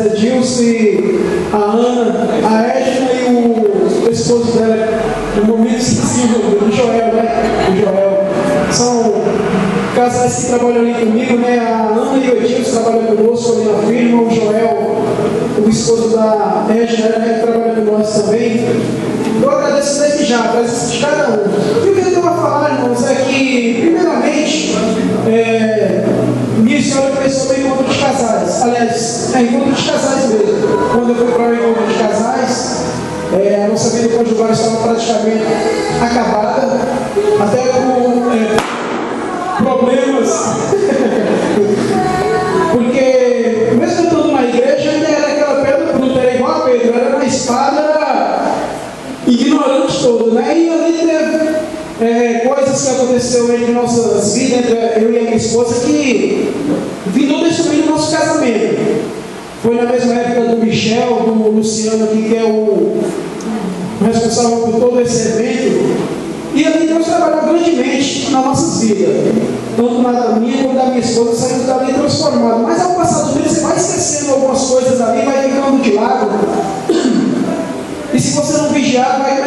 César Dilson e a Ana, a Edna e o esposo dela, no momento esquecido, o Joel, né? O Joel. São casais que trabalham ali comigo, né? A Ana e o Edilson trabalham conosco ali na firma, o Joel, o esposo da Edna, né? Que trabalha com nós também. Eu agradeço desde já, agradeço de cada um. E o que eu tenho a falar, irmãos, é que, primeiramente, minha história começou no encontro de casais. Aliás, encontro de casais mesmo. Quando eu fui para o encontro de casais, a nossa vida conjugal estava praticamente acabada, até com problemas. Porque, mesmo estando na igreja, ainda era aquela pedra bruta, era igual a Pedro, era uma espada ignorante todo, né? E ali teve coisas que aconteceram entre nossas vidas, entre eu e a minha esposa, que vindo destruir o nosso casamento. Foi na mesma época do Michel, do Luciano aqui, que é o responsável por todo esse evento. E ali Deus trabalhou grandemente nas nossas vidas. Tanto na minha como da minha esposa, saímos dali transformados. Mas ao passar do tempo, você vai esquecendo algumas coisas ali, vai ficando de lado. E se você não vigiar, vai